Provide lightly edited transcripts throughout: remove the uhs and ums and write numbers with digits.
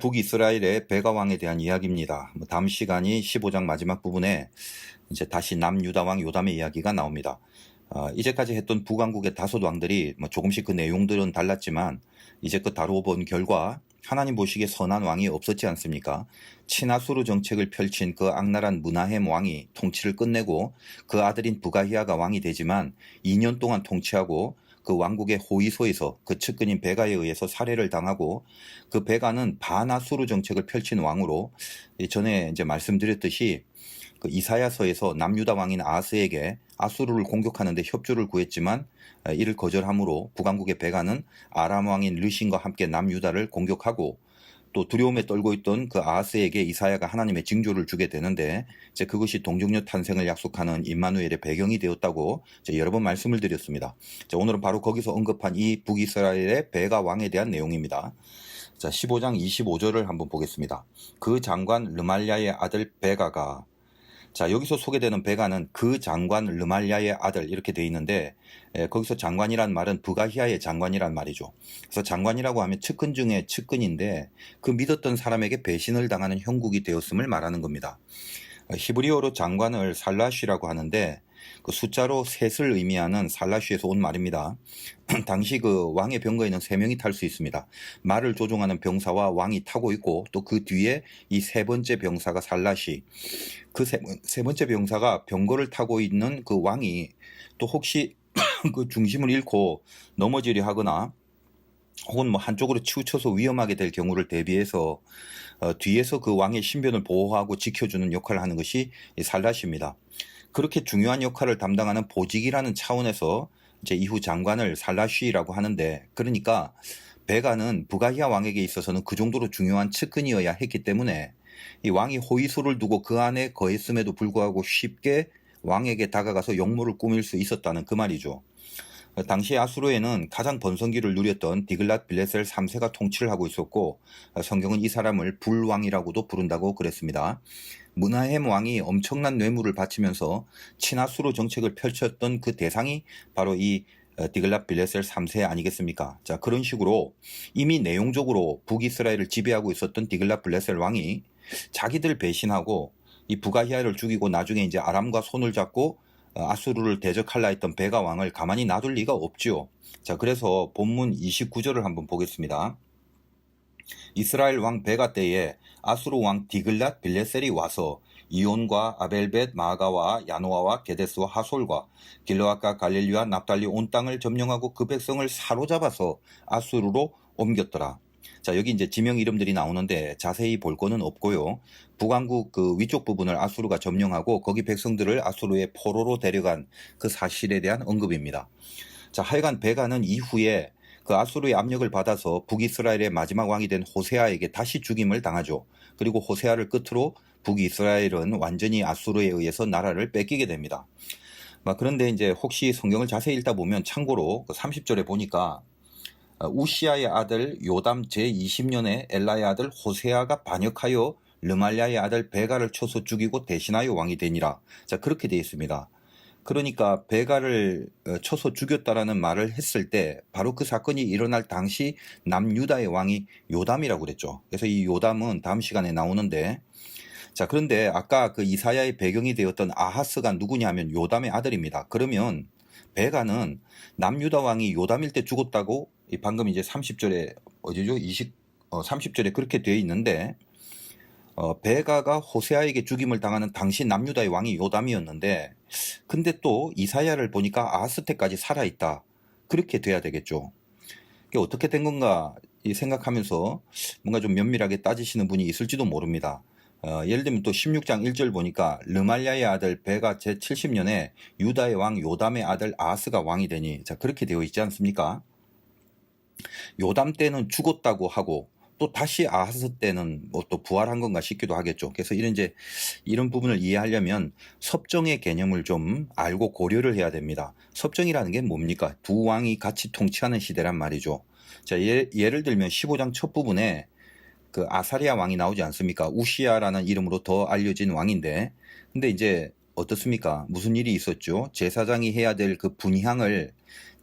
북이스라엘의 베가 왕에 대한 이야기입니다. 다음 시간이 15장 마지막 부분에 이제 다시 남유다 왕 요담의 이야기가 나옵니다. 이제까지 했던 북왕국의 다섯 왕들이 조금씩 그 내용들은 달랐지만 이제껏 다루어 본 결과 하나님 보시기에 선한 왕이 없었지 않습니까? 친아수르 정책을 펼친 그 악랄한 므나헴 왕이 통치를 끝내고 그 아들인 부가히야가 왕이 되지만 2년 동안 통치하고 그 왕국의 호위소에서 그 측근인 베가에 의해서 살해를 당하고 그 베가는 반아수르 정책을 펼친 왕으로 전에 이제 말씀드렸듯이 그 이사야서에서 남유다 왕인 아하스에게 아수르를 공격하는데 협조를 구했지만 이를 거절함으로 북왕국의 베가는 아람 왕인 르신과 함께 남유다를 공격하고 또 두려움에 떨고 있던 그 아하스에게 이사야가 하나님의 징조를 주게 되는데 이제 그것이 동정녀 탄생을 약속하는 임마누엘의 배경이 되었다고 여러 번 말씀을 드렸습니다. 자, 오늘은 바로 거기서 언급한 이 북이스라엘의 베가 왕에 대한 내용입니다. 자, 15장 25절을 한번 보겠습니다. 그 장관 르말랴의 아들 베가가, 자, 여기서 소개되는 베가는 그 장관 르말랴의 아들 이렇게 돼 있는데 거기서 장관이란 말은 부가히야의 장관이란 말이죠. 그래서 장관이라고 하면 측근 중에 측근인데 그 믿었던 사람에게 배신을 당하는 형국이 되었음을 말하는 겁니다. 히브리어로 장관을 살라쉬라고 하는데 그 숫자로 셋을 의미하는 살라쉬에서 온 말입니다. 당시 그 왕의 병거에는 3명이 탈 수 있습니다. 말을 조종하는 병사와 왕이 타고 있고 또 그 뒤에 이 세 번째 병사가 살라쉬, 그 세 번째 병사가 병거를 타고 있는 그 왕이 또 혹시 그 중심을 잃고 넘어지려 하거나 혹은 뭐 한쪽으로 치우쳐서 위험하게 될 경우를 대비해서 뒤에서 그 왕의 신변을 보호하고 지켜주는 역할을 하는 것이 이 살라시입니다. 그렇게 중요한 역할을 담당하는 보직이라는 차원에서 이제 이후 장관을 살라쉬라고 하는데, 그러니까 베가는 부가히야 왕에게 있어서는 그 정도로 중요한 측근이어야 했기 때문에 이 왕이 호위소를 두고 그 안에 거했음에도 불구하고 쉽게 왕에게 다가가서 역모를 꾸밀 수 있었다는 그 말이죠. 당시 아수르에는 가장 번성기를 누렸던 디글랏 빌레셀 3세가 통치를 하고 있었고 성경은 이 사람을 불왕이라고도 부른다고 그랬습니다. 므나헴 왕이 엄청난 뇌물을 바치면서 친아수르 정책을 펼쳤던 그 대상이 바로 이 디글랏 빌레셀 3세 아니겠습니까? 자, 그런 식으로 이미 내용적으로 북이스라엘을 지배하고 있었던 디글랏 빌레셀 왕이 자기들 배신하고 이 부가히야를 죽이고 나중에 이제 아람과 손을 잡고 아수르를 대적할라 했던 베가 왕을 가만히 놔둘 리가 없지요. 자, 그래서 본문 29절을 한번 보겠습니다. 이스라엘 왕 베가 때에 아수르 왕 디글랏 빌레셀이 와서 이온과 아벨벳 마가와 야노아와 게데스와 하솔과 길르앗과 갈릴리와 납달리 온 땅을 점령하고 그 백성을 사로잡아서 아수르로 옮겼더라. 자, 여기 이제 지명 이름들이 나오는데 자세히 볼 거는 없고요. 북왕국 그 위쪽 부분을 아수르가 점령하고 거기 백성들을 아수르의 포로로 데려간 그 사실에 대한 언급입니다. 자, 하여간 베가는 이후에 그 아수르의 압력을 받아서 북이스라엘의 마지막 왕이 된 호세아에게 다시 죽임을 당하죠. 그리고 호세아를 끝으로 북이스라엘은 완전히 아수르에 의해서 나라를 뺏기게 됩니다. 그런데 이제 혹시 성경을 자세히 읽다 보면 참고로 30절에 보니까 우시아의 아들 요담 제20년에 엘라의 아들 호세아가 반역하여 르말랴의 아들 베가를 쳐서 죽이고 대신하여 왕이 되니라. 자, 그렇게 되어 있습니다. 그러니까 베가를 쳐서 죽였다라는 말을 했을 때 바로 그 사건이 일어날 당시 남유다의 왕이 요담이라고 그랬죠. 그래서 이 요담은 다음 시간에 나오는데, 자, 그런데 아까 그 이사야의 배경이 되었던 아하스가 누구냐면 요담의 아들입니다. 그러면 베가는 남유다 왕이 요담일 때 죽었다고 방금 이제 30절에 어디죠? 30절에 그렇게 되어 있는데 베가가 호세아에게 죽임을 당하는 당시 남유다의 왕이 요담이었는데, 근데 또 이사야를 보니까 아하스 때까지 살아있다. 그렇게 돼야 되겠죠. 이게 어떻게 된 건가 생각하면서 뭔가 좀 면밀하게 따지시는 분이 있을지도 모릅니다. 예를 들면 또 16장 1절 보니까 르말랴의 아들 베가 제70년에 유다의 왕 요담의 아들 아하스가 왕이 되니, 자, 그렇게 되어 있지 않습니까? 요담 때는 죽었다고 하고 또 다시 아하스 때는 뭐 또 부활한 건가 싶기도 하겠죠. 그래서 이런 부분을 이해하려면 섭정의 개념을 좀 알고 고려를 해야 됩니다. 섭정이라는 게 뭡니까? 두 왕이 같이 통치하는 시대란 말이죠. 자, 예를 들면 15장 첫 부분에 그 아사리아 왕이 나오지 않습니까? 우시아라는 이름으로 더 알려진 왕인데, 근데 이제 어떻습니까? 무슨 일이 있었죠? 제사장이 해야 될 그 분향을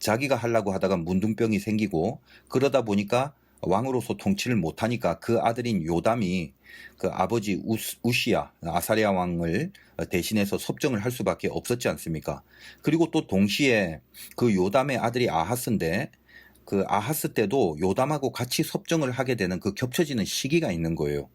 자기가 하려고 하다가 문둥병이 생기고 그러다 보니까 왕으로서 통치를 못하니까 그 아들인 요담이 그 아버지 우시야 아사랴 왕을 대신해서 섭정을 할 수밖에 없었지 않습니까? 그리고 또 동시에 그 요담의 아들이 아하스인데 그 아하스 때도 요담하고 같이 섭정을 하게 되는 그 겹쳐지는 시기가 있는 거예요.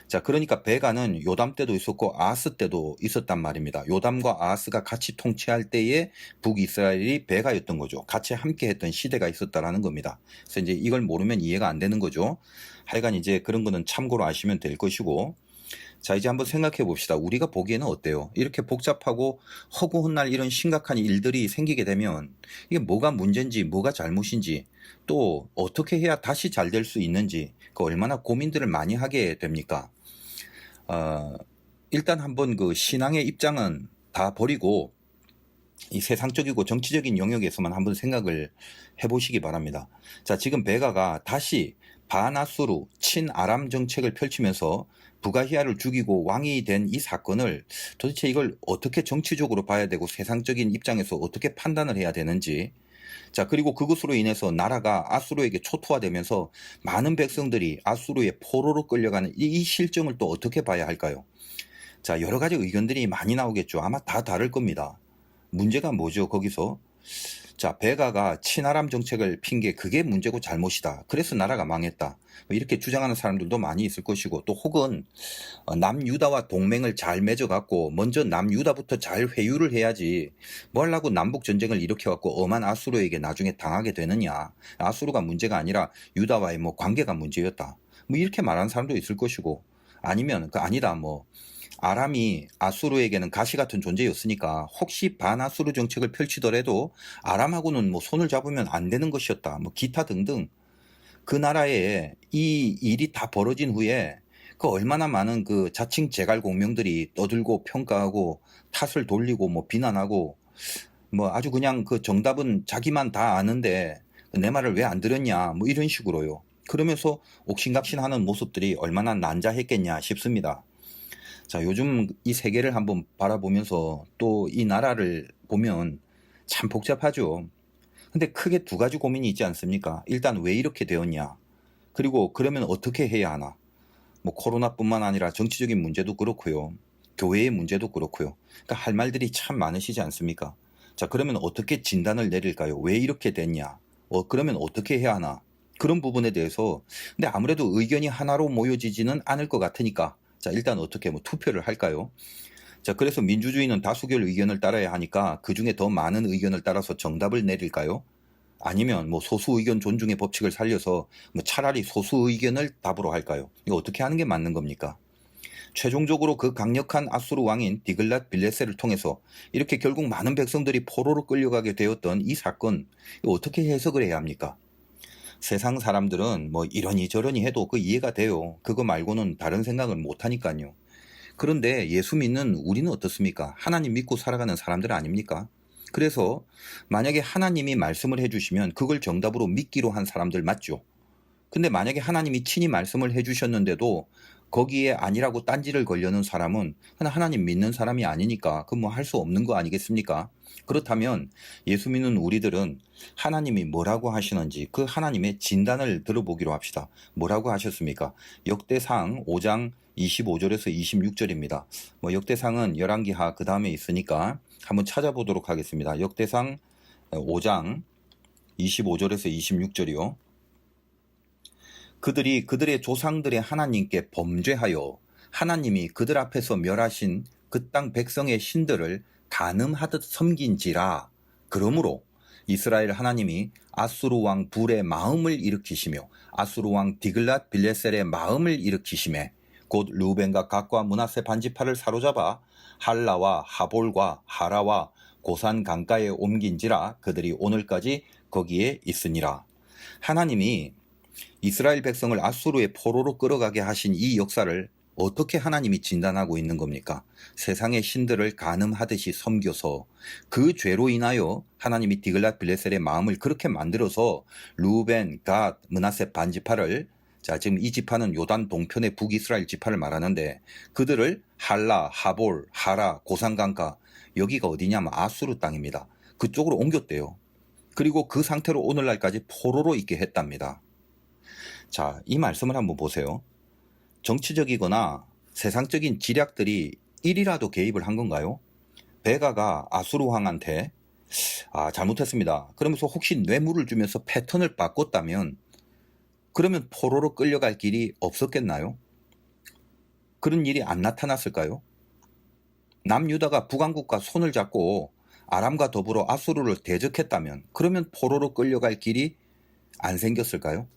자, 그러니까 베가는 요담 때도 있었고 아하스 때도 있었단 말입니다. 요담과 아하스가 같이 통치할 때에 북이스라엘이 베가였던 거죠. 같이 함께 했던 시대가 있었다라는 겁니다. 그래서 이제 이걸 모르면 이해가 안 되는 거죠. 하여간 이제 그런 거는 참고로 아시면 될 것이고. 자, 이제 한번 생각해 봅시다. 우리가 보기에는 어때요? 이렇게 복잡하고 허구헌날 이런 심각한 일들이 생기게 되면 이게 뭐가 문제인지 뭐가 잘못인지 또 어떻게 해야 다시 잘 될 수 있는지 그 얼마나 고민들을 많이 하게 됩니까? 일단 한번 그 신앙의 입장은 다 버리고 이 세상적이고 정치적인 영역에서만 한번 생각을 해보시기 바랍니다. 자, 지금 베가가 다시 반아수르 친아람 정책을 펼치면서 부가히아를 죽이고 왕이 된 이 사건을 도대체 이걸 어떻게 정치적으로 봐야 되고 세상적인 입장에서 어떻게 판단을 해야 되는지, 자, 그리고 그것으로 인해서 나라가 아수르에게 초토화되면서 많은 백성들이 아수르의 포로로 끌려가는 이 실정을 또 어떻게 봐야 할까요? 자, 여러 가지 의견들이 많이 나오겠죠. 아마 다 다를 겁니다. 문제가 뭐죠, 거기서? 자, 베가가 친아람 정책을 핀 게 그게 문제고 잘못이다. 그래서 나라가 망했다. 뭐 이렇게 주장하는 사람들도 많이 있을 것이고, 또 혹은 남유다와 동맹을 잘 맺어갖고 먼저 남유다부터 잘 회유를 해야지 뭐 하려고 남북 전쟁을 일으켜갖고 엄한 아수르에게 나중에 당하게 되느냐. 아수르가 문제가 아니라 유다와의 뭐 관계가 문제였다. 뭐 이렇게 말하는 사람도 있을 것이고, 아니면 아니다 뭐 아람이 아수르에게는 가시 같은 존재였으니까 혹시 반아수르 정책을 펼치더라도 아람하고는 뭐 손을 잡으면 안 되는 것이었다. 뭐 기타 등등. 그 나라에 이 일이 다 벌어진 후에 그 얼마나 많은 그 자칭 제갈 공명들이 떠들고 평가하고 탓을 돌리고 뭐 비난하고 뭐 아주 그냥 그 정답은 자기만 다 아는데 내 말을 왜 안 들었냐 뭐 이런 식으로요. 그러면서 옥신각신하는 모습들이 얼마나 난자했겠냐 싶습니다. 자, 요즘 이 세계를 한번 바라보면서 또 이 나라를 보면 참 복잡하죠. 근데 크게 두 가지 고민이 있지 않습니까? 일단 왜 이렇게 되었냐? 그리고 그러면 어떻게 해야 하나? 뭐 코로나뿐만 아니라 정치적인 문제도 그렇고요. 교회의 문제도 그렇고요. 그러니까 할 말들이 참 많으시지 않습니까? 자, 그러면 어떻게 진단을 내릴까요? 왜 이렇게 됐냐? 그러면 어떻게 해야 하나? 그런 부분에 대해서 근데 아무래도 의견이 하나로 모여지지는 않을 것 같으니까 자, 일단 어떻게 뭐 투표를 할까요? 자, 그래서 민주주의는 다수결 의견을 따라야 하니까 그 중에 더 많은 의견을 따라서 정답을 내릴까요? 아니면 뭐 소수 의견 존중의 법칙을 살려서 뭐 차라리 소수 의견을 답으로 할까요? 이거 어떻게 하는 게 맞는 겁니까? 최종적으로 그 강력한 아수르 왕인 디글랏 빌레셀을 통해서 이렇게 결국 많은 백성들이 포로로 끌려가게 되었던 이 사건, 이거 어떻게 해석을 해야 합니까? 세상 사람들은 뭐 이러니 저러니 해도 그 이해가 돼요. 그거 말고는 다른 생각을 못 하니까요. 그런데 예수 믿는 우리는 어떻습니까? 하나님 믿고 살아가는 사람들 아닙니까? 그래서 만약에 하나님이 말씀을 해주시면 그걸 정답으로 믿기로 한 사람들 맞죠? 근데 만약에 하나님이 친히 말씀을 해주셨는데도 거기에 아니라고 딴지를 걸려는 사람은 그냥 하나님 믿는 사람이 아니니까 그 뭐 할 수 없는 거 아니겠습니까? 그렇다면 예수 믿는 우리들은 하나님이 뭐라고 하시는지 그 하나님의 진단을 들어보기로 합시다. 뭐라고 하셨습니까? 역대상 5장 25절에서 26절입니다. 뭐 역대상은 열왕기하 그 다음에 있으니까 한번 찾아보도록 하겠습니다. 역대상 5장 25절에서 26절이요. 그들이 그들의 조상들의 하나님께 범죄하여 하나님이 그들 앞에서 멸하신 그 땅 백성의 신들을 간음하듯 섬긴지라. 그러므로 이스라엘 하나님이 아수르 왕 불의 마음을 일으키시며 아수르 왕 디글랏 빌레셀의 마음을 일으키시매 곧 르우벤과 갓과 므낫세 반지파를 사로잡아 할라와 하볼과 하라와 고산 강가에 옮긴지라. 그들이 오늘까지 거기에 있으니라. 하나님이 이스라엘 백성을 아수르의 포로로 끌어가게 하신 이 역사를 어떻게 하나님이 진단하고 있는 겁니까? 세상의 신들을 간음하듯이 섬겨서 그 죄로 인하여 하나님이 디글랏 빌레셀의 마음을 그렇게 만들어서 루벤, 갓, 므낫세 반지파를 자, 지금 이 지파는 요단 동편의 북이스라엘 지파를 말하는데 그들을 할라, 하볼, 하라, 고산강가 여기가 어디냐면 아수르 땅입니다. 그쪽으로 옮겼대요. 그리고 그 상태로 오늘날까지 포로로 있게 했답니다. 자, 이 말씀을 한번 보세요. 정치적이거나 세상적인 지략들이 일이라도 개입을 한 건가요? 베가가 아수르 왕한테 잘못했습니다. 그러면서 혹시 뇌물을 주면서 패턴을 바꿨다면 그러면 포로로 끌려갈 길이 없었겠나요? 그런 일이 안 나타났을까요? 남유다가 북왕국과 손을 잡고 아람과 더불어 아수르를 대적했다면 그러면 포로로 끌려갈 길이 안 생겼을까요?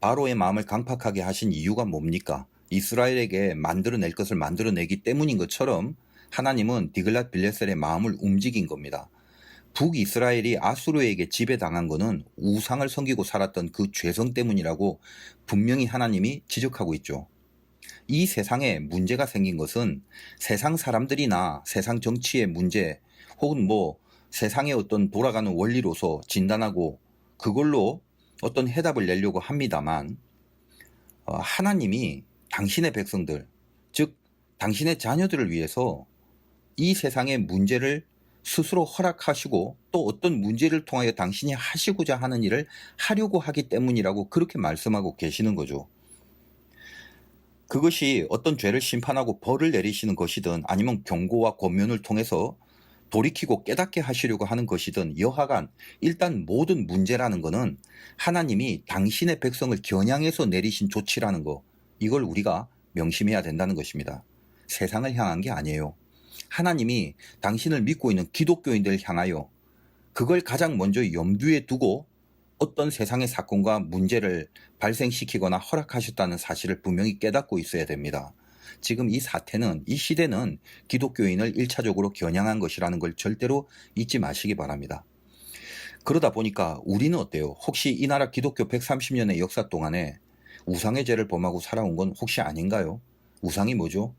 바로의 마음을 강팍하게 하신 이유가 뭡니까? 이스라엘에게 만들어낼 것을 만들어내기 때문인 것처럼 하나님은 디글랏 빌레셀의 마음을 움직인 겁니다. 북이스라엘이 아수르에게 지배당한 것은 우상을 섬기고 살았던 그 죄성 때문이라고 분명히 하나님이 지적하고 있죠. 이 세상에 문제가 생긴 것은 세상 사람들이나 세상 정치의 문제 혹은 세상의 어떤 돌아가는 원리로서 진단하고 그걸로 어떤 해답을 내려고 합니다만 하나님이 당신의 백성들, 즉 당신의 자녀들을 위해서 이 세상의 문제를 스스로 허락하시고 또 어떤 문제를 통하여 당신이 하시고자 하는 일을 하려고 하기 때문이라고 그렇게 말씀하고 계시는 거죠. 그것이 어떤 죄를 심판하고 벌을 내리시는 것이든 아니면 경고와 권면을 통해서 돌이키고 깨닫게 하시려고 하는 것이든 여하간 일단 모든 문제라는 것은 하나님이 당신의 백성을 겨냥해서 내리신 조치라는 거, 이걸 우리가 명심해야 된다는 것입니다. 세상을 향한 게 아니에요. 하나님이 당신을 믿고 있는 기독교인들을 향하여 그걸 가장 먼저 염두에 두고 어떤 세상의 사건과 문제를 발생시키거나 허락하셨다는 사실을 분명히 깨닫고 있어야 됩니다. 지금 이 사태는, 이 시대는 기독교인을 1차적으로 겨냥한 것이라는 걸 절대로 잊지 마시기 바랍니다. 그러다 보니까 우리는 어때요? 혹시 이 나라 기독교 130년의 역사 동안에 우상의 죄를 범하고 살아온 건 혹시 아닌가요? 우상이 뭐죠?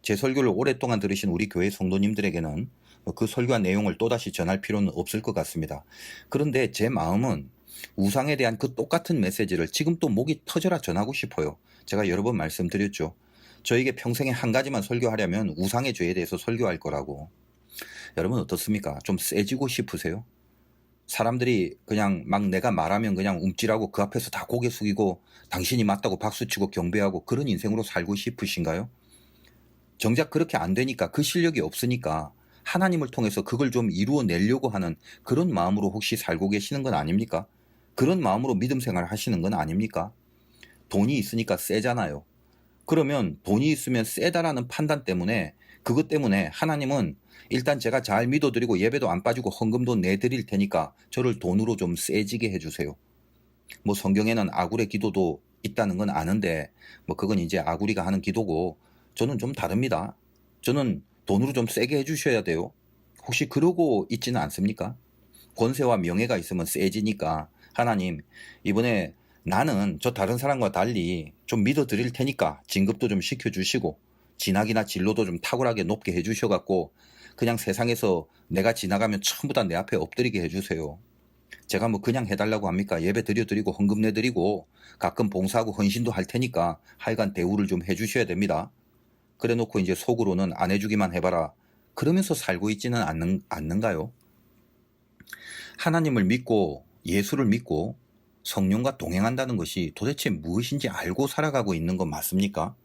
제 설교를 오랫동안 들으신 우리 교회 성도님들에게는 그 설교한 내용을 또다시 전할 필요는 없을 것 같습니다. 그런데 제 마음은 우상에 대한 그 똑같은 메시지를 지금 또 목이 터져라 전하고 싶어요. 제가 여러 번 말씀드렸죠. 저에게 평생에 한 가지만 설교하려면 우상의 죄에 대해서 설교할 거라고. 여러분 어떻습니까? 좀 세지고 싶으세요? 사람들이 그냥 막 내가 말하면 그냥 움찔하고 그 앞에서 다 고개 숙이고 당신이 맞다고 박수치고 경배하고 그런 인생으로 살고 싶으신가요? 정작 그렇게 안 되니까, 그 실력이 없으니까 하나님을 통해서 그걸 좀 이루어내려고 하는 그런 마음으로 혹시 살고 계시는 건 아닙니까? 그런 마음으로 믿음 생활 하시는 건 아닙니까? 돈이 있으니까 세잖아요. 그러면 돈이 있으면 세다라는 판단 때문에, 그것 때문에 하나님은 일단 제가 잘 믿어드리고 예배도 안 빠지고 헌금도 내드릴 테니까 저를 돈으로 좀 세지게 해주세요. 성경에는 아굴의 기도도 있다는 건 아는데 그건 이제 아구리가 하는 기도고 저는 좀 다릅니다. 저는 돈으로 좀 세게 해주셔야 돼요. 혹시 그러고 있지는 않습니까? 권세와 명예가 있으면 세지니까 하나님, 이번에 나는 저 다른 사람과 달리 좀 믿어드릴 테니까 진급도 좀 시켜주시고 진학이나 진로도 좀 탁월하게 높게 해주셔갖고 그냥 세상에서 내가 지나가면 전부 다 내 앞에 엎드리게 해주세요. 제가 그냥 해달라고 합니까? 예배 드려드리고 헌금 내드리고 가끔 봉사하고 헌신도 할 테니까 하여간 대우를 좀 해주셔야 됩니다. 그래 놓고 이제 속으로는 안 해주기만 해봐라, 그러면서 살고 있지는 않는가요? 하나님을 믿고 예수를 믿고 성령과 동행한다는 것이 도대체 무엇인지 알고 살아가고 있는 건 맞습니까?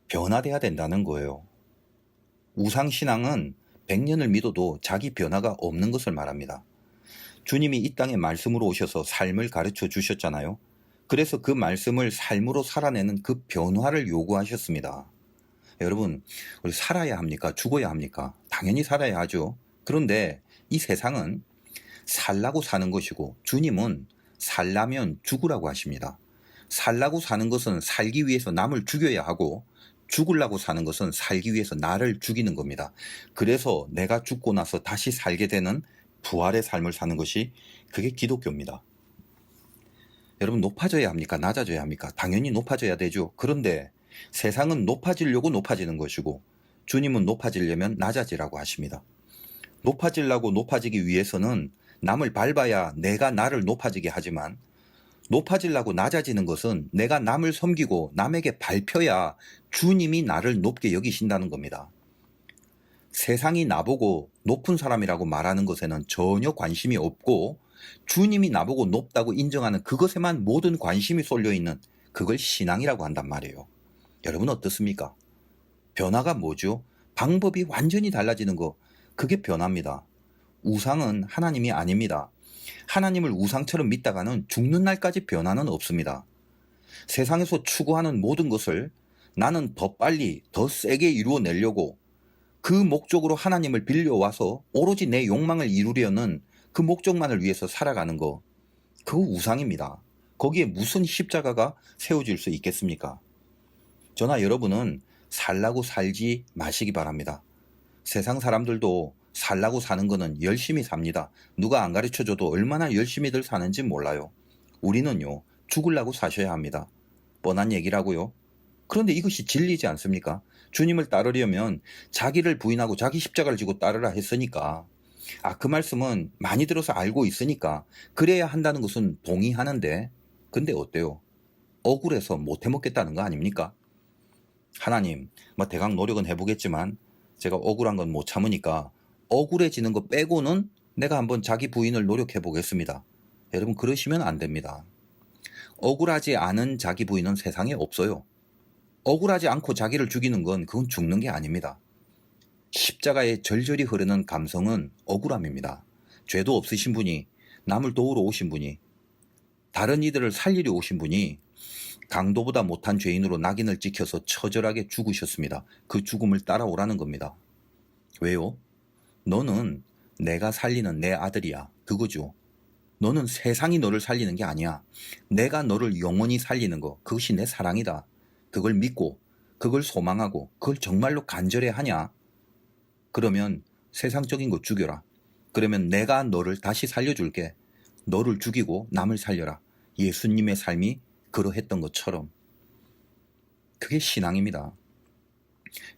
변화돼야 된다는 거예요. 우상신앙은 100년을 믿어도 자기 변화가 없는 것을 말합니다. 주님이 이 땅에 말씀으로 오셔서 삶을 가르쳐 주셨잖아요. 그래서 그 말씀을 삶으로 살아내는 그 변화를 요구하셨습니다. 여러분, 우리 살아야 합니까? 죽어야 합니까? 당연히 살아야 하죠. 그런데 이 세상은 살라고 사는 것이고 주님은 살라면 죽으라고 하십니다. 살라고 사는 것은 살기 위해서 남을 죽여야 하고 죽으려고 사는 것은 살기 위해서 나를 죽이는 겁니다. 그래서 내가 죽고 나서 다시 살게 되는 부활의 삶을 사는 것이 그게 기독교입니다. 여러분, 높아져야 합니까? 낮아져야 합니까? 당연히 높아져야 되죠. 그런데 세상은 높아지려고 높아지는 것이고 주님은 높아지려면 낮아지라고 하십니다. 높아지려고 높아지기 위해서는 남을 밟아야 내가 나를 높아지게 하지만 높아지려고 낮아지는 것은 내가 남을 섬기고 남에게 밟혀야 주님이 나를 높게 여기신다는 겁니다. 세상이 나보고 높은 사람이라고 말하는 것에는 전혀 관심이 없고 주님이 나보고 높다고 인정하는 그것에만 모든 관심이 쏠려 있는 그걸 신앙이라고 한단 말이에요. 여러분 어떻습니까? 변화가 뭐죠? 방법이 완전히 달라지는 거, 그게 변화입니다. 우상은 하나님이 아닙니다. 하나님을 우상처럼 믿다가는 죽는 날까지 변화는 없습니다. 세상에서 추구하는 모든 것을 나는 더 빨리, 더 세게 이루어내려고 그 목적으로 하나님을 빌려와서 오로지 내 욕망을 이루려는 그 목적만을 위해서 살아가는 거, 그거 우상입니다. 거기에 무슨 십자가가 세워질 수 있겠습니까? 저나 여러분은 살라고 살지 마시기 바랍니다. 세상 사람들도 살라고 사는 거는 열심히 삽니다. 누가 안 가르쳐줘도 얼마나 열심히들 사는지 몰라요. 우리는요, 죽으려고 사셔야 합니다. 뻔한 얘기라고요. 그런데 이것이 진리지 않습니까? 주님을 따르려면 자기를 부인하고 자기 십자가를 지고 따르라 했으니까. 그 말씀은 많이 들어서 알고 있으니까 그래야 한다는 것은 동의하는데, 근데 어때요? 억울해서 못 해먹겠다는 거 아닙니까? 하나님, 대강 노력은 해보겠지만 제가 억울한 건 못 참으니까 억울해지는 거 빼고는 내가 한번 자기 부인을 노력해 보겠습니다. 여러분, 그러시면 안 됩니다. 억울하지 않은 자기 부인은 세상에 없어요. 억울하지 않고 자기를 죽이는 건 그건 죽는 게 아닙니다. 십자가에 절절히 흐르는 감성은 억울함입니다. 죄도 없으신 분이, 남을 도우러 오신 분이, 다른 이들을 살리려 오신 분이 강도보다 못한 죄인으로 낙인을 찍혀서 처절하게 죽으셨습니다. 그 죽음을 따라오라는 겁니다. 왜요? 너는 내가 살리는 내 아들이야. 그거죠. 너는 세상이 너를 살리는 게 아니야. 내가 너를 영원히 살리는 거, 그것이 내 사랑이다. 그걸 믿고, 그걸 소망하고, 그걸 정말로 간절해 하냐? 그러면 세상적인 거 죽여라. 그러면 내가 너를 다시 살려줄게. 너를 죽이고 남을 살려라. 예수님의 삶이 그러했던 것처럼. 그게 신앙입니다.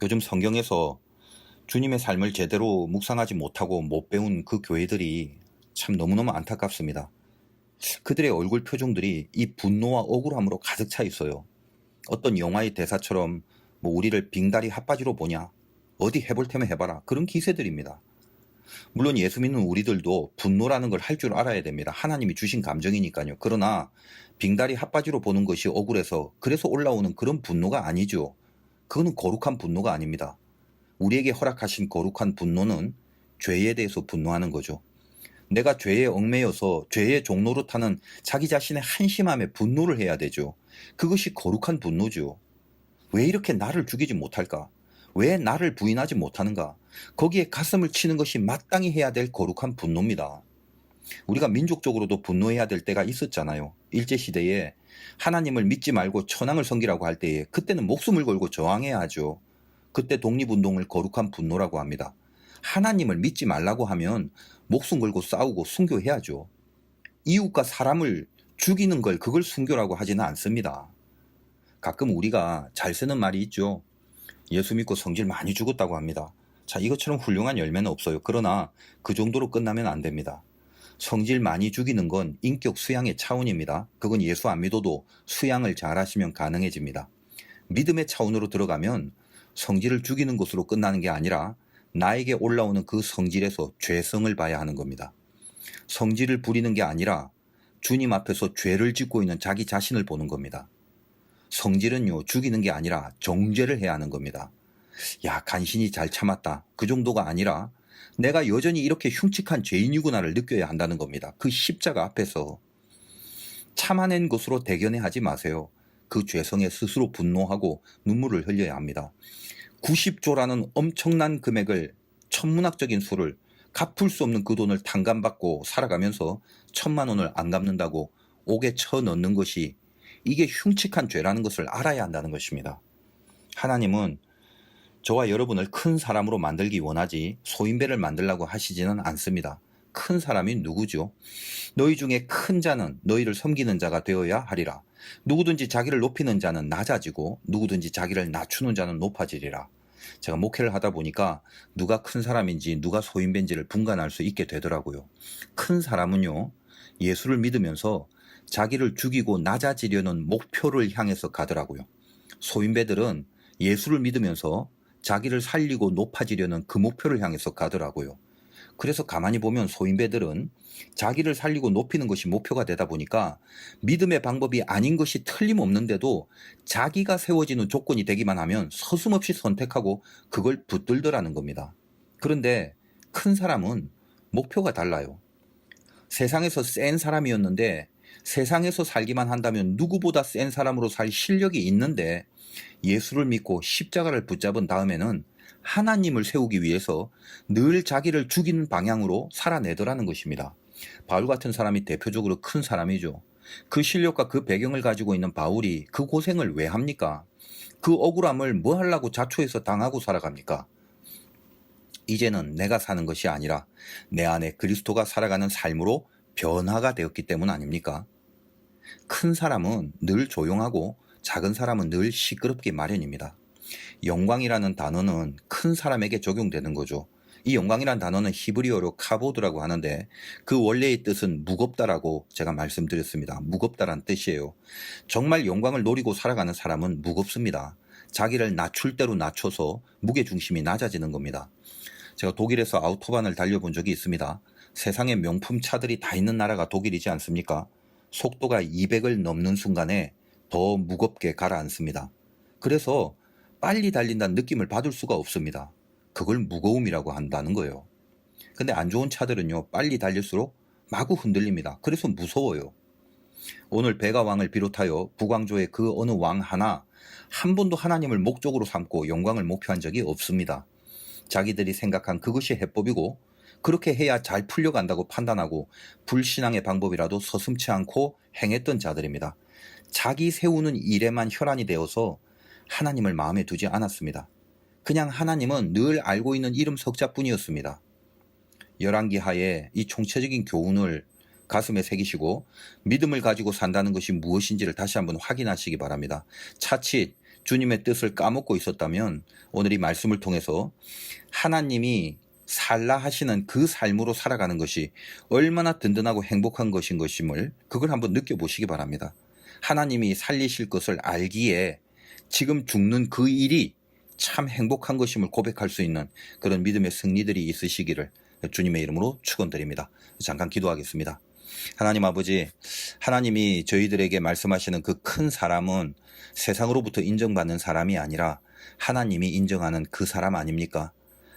요즘 성경에서 주님의 삶을 제대로 묵상하지 못하고 못 배운 그 교회들이 참 너무너무 안타깝습니다. 그들의 얼굴 표정들이 이 분노와 억울함으로 가득 차 있어요. 어떤 영화의 대사처럼 우리를 빙다리 핫바지로 보냐? 어디 해볼 테면 해봐라. 그런 기세들입니다. 물론 예수 믿는 우리들도 분노라는 걸 할 줄 알아야 됩니다. 하나님이 주신 감정이니까요. 그러나 빙다리 핫바지로 보는 것이 억울해서 그래서 올라오는 그런 분노가 아니죠. 그거는 거룩한 분노가 아닙니다. 우리에게 허락하신 거룩한 분노는 죄에 대해서 분노하는 거죠. 내가 죄에 얽매여서 죄의 종로로 타는 자기 자신의 한심함에 분노를 해야 되죠. 그것이 거룩한 분노죠. 왜 이렇게 나를 죽이지 못할까? 왜 나를 부인하지 못하는가? 거기에 가슴을 치는 것이 마땅히 해야 될 거룩한 분노입니다. 우리가 민족적으로도 분노해야 될 때가 있었잖아요. 일제시대에 하나님을 믿지 말고 천황을 섬기라고 할 때에 그때는 목숨을 걸고 저항해야 하죠. 그때 독립운동을 거룩한 분노라고 합니다. 하나님을 믿지 말라고 하면 목숨 걸고 싸우고 순교해야죠. 이웃과 사람을 죽이는 걸 그걸 순교라고 하지는 않습니다. 가끔 우리가 잘 쓰는 말이 있죠. 예수 믿고 성질 많이 죽었다고 합니다. 자, 이것처럼 훌륭한 열매는 없어요. 그러나 그 정도로 끝나면 안 됩니다. 성질 많이 죽이는 건 인격 수양의 차원입니다. 그건 예수 안 믿어도 수양을 잘 하시면 가능해집니다. 믿음의 차원으로 들어가면 성질을 죽이는 것으로 끝나는 게 아니라 나에게 올라오는 그 성질에서 죄성을 봐야 하는 겁니다. 성질을 부리는 게 아니라 주님 앞에서 죄를 짓고 있는 자기 자신을 보는 겁니다. 성질은요, 죽이는 게 아니라 정죄를 해야 하는 겁니다. 야, 간신히 잘 참았다. 그 정도가 아니라 내가 여전히 이렇게 흉측한 죄인이구나를 느껴야 한다는 겁니다. 그 십자가 앞에서 참아낸 것으로 대견해 하지 마세요. 그 죄성에 스스로 분노하고 눈물을 흘려야 합니다. 90조라는 엄청난 금액을, 천문학적인 수를, 갚을 수 없는 그 돈을 탕감받고 살아가면서 1,000만 원을 안 갚는다고 옥에 쳐넣는 것이, 이게 흉측한 죄라는 것을 알아야 한다는 것입니다. 하나님은 저와 여러분을 큰 사람으로 만들기 원하지 소인배를 만들라고 하시지는 않습니다. 큰 사람이 누구죠? 너희 중에 큰 자는 너희를 섬기는 자가 되어야 하리라. 누구든지 자기를 높이는 자는 낮아지고 누구든지 자기를 낮추는 자는 높아지리라. 제가 목회를 하다 보니까 누가 큰 사람인지 누가 소인배인지를 분간할 수 있게 되더라고요. 큰 사람은요, 예수를 믿으면서 자기를 죽이고 낮아지려는 목표를 향해서 가더라고요. 소인배들은 예수를 믿으면서 자기를 살리고 높아지려는 그 목표를 향해서 가더라고요. 그래서 가만히 보면 소인배들은 자기를 살리고 높이는 것이 목표가 되다 보니까 믿음의 방법이 아닌 것이 틀림없는데도 자기가 세워지는 조건이 되기만 하면 서슴없이 선택하고 그걸 붙들더라는 겁니다. 그런데 큰 사람은 목표가 달라요. 세상에서 센 사람이었는데 세상에서 살기만 한다면 누구보다 센 사람으로 살 실력이 있는데 예수를 믿고 십자가를 붙잡은 다음에는 하나님을 세우기 위해서 늘 자기를 죽이는 방향으로 살아내더라는 것입니다. 바울 같은 사람이 대표적으로 큰 사람이죠. 그 실력과 그 배경을 가지고 있는 바울이 그 고생을 왜 합니까? 그 억울함을 뭐 하려고 자초해서 당하고 살아갑니까? 이제는 내가 사는 것이 아니라 내 안에 그리스도가 살아가는 삶으로 변화가 되었기 때문 아닙니까? 큰 사람은 늘 조용하고 작은 사람은 늘 시끄럽기 마련입니다. 영광이라는 단어는 큰 사람에게 적용되는 거죠. 이 영광이라는 단어는 히브리어로 카보드라고 하는데 그 원래의 뜻은 무겁다라고 제가 말씀드렸습니다. 무겁다란 뜻이에요. 정말 영광을 노리고 살아가는 사람은 무겁습니다. 자기를 낮출 대로 낮춰서 무게중심이 낮아지는 겁니다. 제가 독일에서 아우토반을 달려본 적이 있습니다. 세상에 명품 차들이 다 있는 나라가 독일이지 않습니까? 속도가 200을 넘는 순간에 더 무겁게 가라앉습니다. 그래서 빨리 달린다는 느낌을 받을 수가 없습니다. 그걸 무거움이라고 한다는 거예요. 근데 안 좋은 차들은요, 빨리 달릴수록 마구 흔들립니다. 그래서 무서워요. 오늘 베가왕을 비롯하여 북왕조의 그 어느 왕 하나 한 번도 하나님을 목적으로 삼고 영광을 목표한 적이 없습니다. 자기들이 생각한 그것이 해법이고 그렇게 해야 잘 풀려간다고 판단하고 불신앙의 방법이라도 서슴지 않고 행했던 자들입니다. 자기 세우는 일에만 혈안이 되어서 하나님을 마음에 두지 않았습니다. 그냥 하나님은 늘 알고 있는 이름 석자뿐이었습니다. 열왕기하에 이 총체적인 교훈을 가슴에 새기시고 믿음을 가지고 산다는 것이 무엇인지를 다시 한번 확인하시기 바랍니다. 차칫 주님의 뜻을 까먹고 있었다면 오늘 이 말씀을 통해서 하나님이 살라 하시는 그 삶으로 살아가는 것이 얼마나 든든하고 행복한 것인 것임을 그걸 한번 느껴보시기 바랍니다. 하나님이 살리실 것을 알기에 지금 죽는 그 일이 참 행복한 것임을 고백할 수 있는 그런 믿음의 승리들이 있으시기를 주님의 이름으로 축원드립니다. 잠깐 기도하겠습니다. 하나님 아버지, 하나님이 저희들에게 말씀하시는 그 큰 사람은 세상으로부터 인정받는 사람이 아니라 하나님이 인정하는 그 사람 아닙니까?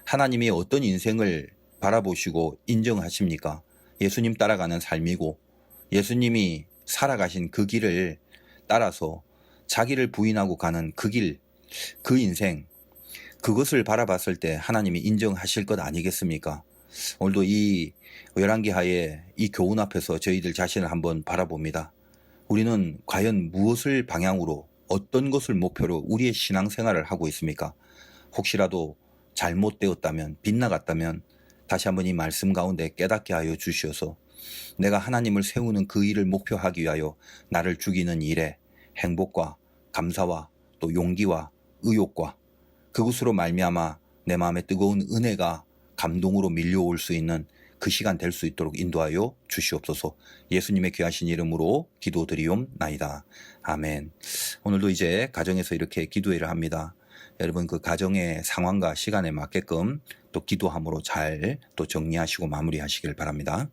하나님이 어떤 인생을 바라보시고 인정하십니까? 예수님 따라가는 삶이고 예수님이 살아가신 그 길을 따라서 자기를 부인하고 가는 그 길, 그 인생, 그것을 바라봤을 때 하나님이 인정하실 것 아니겠습니까? 오늘도 이 열왕기하에 이 교훈 앞에서 저희들 자신을 한번 바라봅니다. 우리는 과연 무엇을 방향으로 어떤 것을 목표로 우리의 신앙생활을 하고 있습니까? 혹시라도 잘못되었다면 빗나갔다면 다시 한번 이 말씀 가운데 깨닫게 하여 주시어서 내가 하나님을 세우는 그 일을 목표하기 위하여 나를 죽이는 일에 행복과 감사와 또 용기와 의욕과 그것으로 말미암아 내 마음에 뜨거운 은혜가 감동으로 밀려올 수 있는 그 시간 될 수 있도록 인도하여 주시옵소서. 예수님의 귀하신 이름으로 기도드리옵나이다. 아멘. 오늘도 이제 가정에서 이렇게 기도회를 합니다. 여러분 그 가정의 상황과 시간에 맞게끔 또 기도함으로 잘 또 정리하시고 마무리하시길 바랍니다.